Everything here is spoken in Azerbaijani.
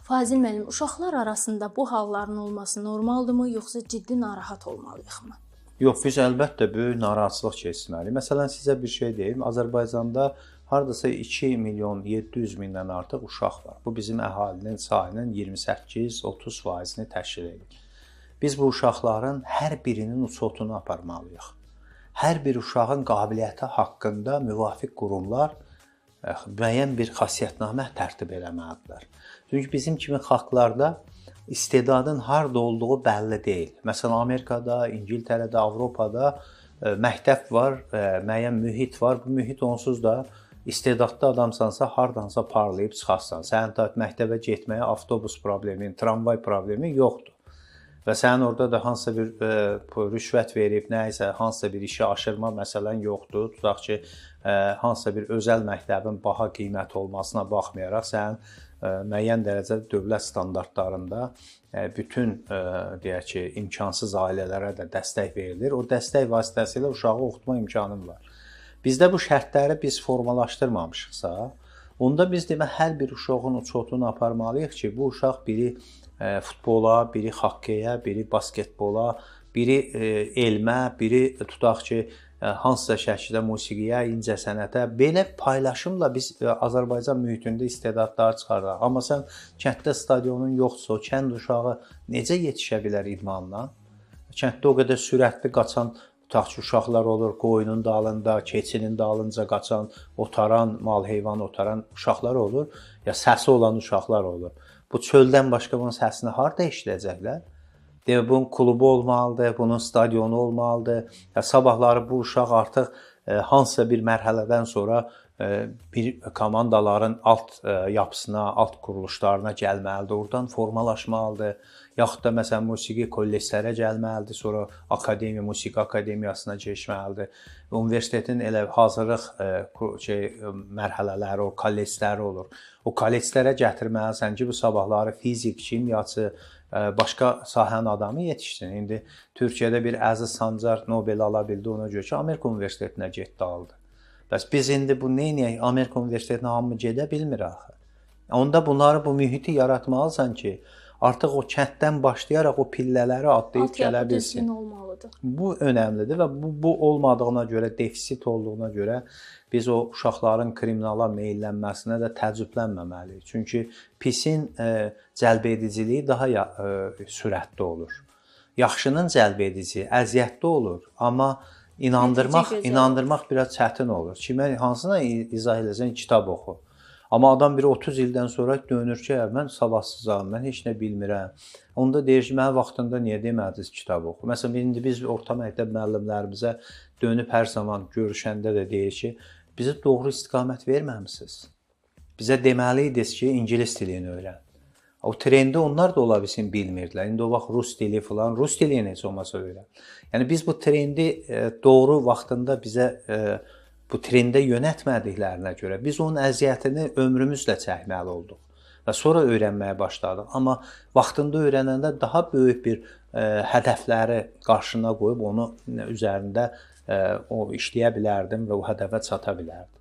Fazil müəllim, uşaqlar arasında bu halların olması normaldırmı, yoxsa ciddi narahat olmalıyıqmı? Yox, biz əlbəttə böyük narahatçılıq keçirməliyik. Məsələn, sizə bir şey deyim. Azərbaycanda hardasa 2 milyon 700 mindən artıq uşaq var. Bu bizim əhalinin sayının 28-30%-ni təşkil edir. Biz bu uşaqların hər birinin uçotunu aparmalıyıq. Hər bir uşağın qabiliyyəti haqqında müvafiq qurumlar müəyyən bir xasiyyətnamə tərtib eləməlidirlər. Çünki bizim kimi xalqlarda istedadın harda olduğu bəlli deyil. Məsələn, Amerikada, İngiltərədə, Avropada məktəb var, müəyyən mühit var. Bu mühit onsuz da istedadlı adamsansa hardansa parlayıb çıxarsan. Sənin məktəbə getməyə avtobus problemi, tramvay problemi yoxdur. Və sənin orada da hansısa bir rüşvət verib, nəyisə, hansısa bir işi aşırma məsələn yoxdur. Tutaq ki, hansısa bir özəl məktəbin baha qiyməti olmasına baxmayaraq, sənin müəyyən dərəcədə dövlət standartlarında bütün deyək ki, imkansız ailələrə də dəstək verilir. O dəstək vasitəsilə uşağı oxutma imkanın var. Bizdə bu şərtləri biz formalaşdırmamışıqsa, onda biz demə hər bir uşağın uçotunu aparmalıyıq ki, bu uşaq biri futbola, biri xokkeyə, biri basketbola, biri elmə, biri tutaq ki, hansısa şəkildə musiqiyə, incəsənətə, belə paylaşımla biz Azərbaycan mühitində istedadları çıxardıq. Amma sən kənddə stadionun yoxdursa, o kənd uşağı necə yetişə bilər idmanla? Kənddə o qədər sürətli qaçan tutaq ki, uşaqlar olur, qoyunun dalında, keçinin dalınca qaçan, otaran, mal-heyvan otaran uşaqlar olur, ya səsi olan uşaqlar olur. Bu çöldən başqa bunun səsini harda eşidəcəklər? Bunun klubu olmalıdır, bunun stadionu olmalıdır. Sabahları bu uşaq artıq hansısa bir mərhələdən sonra bir komandaların alt yapısına, alt quruluşlarına gəlməlidir. Oradan formalaşmalıdır. Yaxud da məsələn musiqi kolleclərə gəlməlidir, sonra akademiya, musiqi akademiyasına keçməlidir. Universitetin elə hazırlıq mərhələləri, o kollecləri olur. O kolleclərə gətirməlisən ki, bu sabahları fizik, kimyaçı, başqa sahənin adamı yetişsin. İndi Türkiyədə bir Əziz Sancar Nobel ala bildi, ona görə ki, Amerika Universitetinə getdi aldı. Bəs biz indi bu neyniyək? Amerika Universitetinə hamı gedə bilmir axı. Onda bunları, bu mühiti yaratmalısan ki, artıq o kənddən başlayaraq o pillələri atlayıb gələ bilsin. Bu önəmlidir və bu olmadığına görə, defisit olduğuna görə biz o uşaqların kriminala meyllənməsinə də təəccüblənməməliyik. Çünki pisin cəlbediciliyi daha sürətli olur. Yaxşının cəlbedici, əziyyətli olur, amma inandırmaq biraz çətin olur. Kimə, hansına izah edəcəksən, kitab oxu. Amma adam biri 30 ildən sonra dönür ki, mən savadsızam, mən heç nə bilmirəm. Onda deyir ki, mənə vaxtında niyə demədiniz kitab oxu? Məsələn, indi biz orta məktəb müəllimlərimizə dönüb hər zaman görüşəndə də deyir ki, bizə doğru istiqamət verməmisiniz. Bizə deməliydiniz ki, ingilis dilini öyrən. O trendi onlar da ola bilsin bilmirdilər. İndi o vaxt rus dili falan, rus dili necə olmasa öyrən. Yəni biz bu trendi doğru vaxtında bizə bu trendə yönətmədiklərinə görə biz onun əziyyətini ömrümüzlə çəkməli olduq və sonra öyrənməyə başladıq. Amma vaxtında öyrənəndə daha böyük bir hədəfləri qarşına qoyub onu üzərində o işləyə bilərdim və o hədəfə çata bilərdim.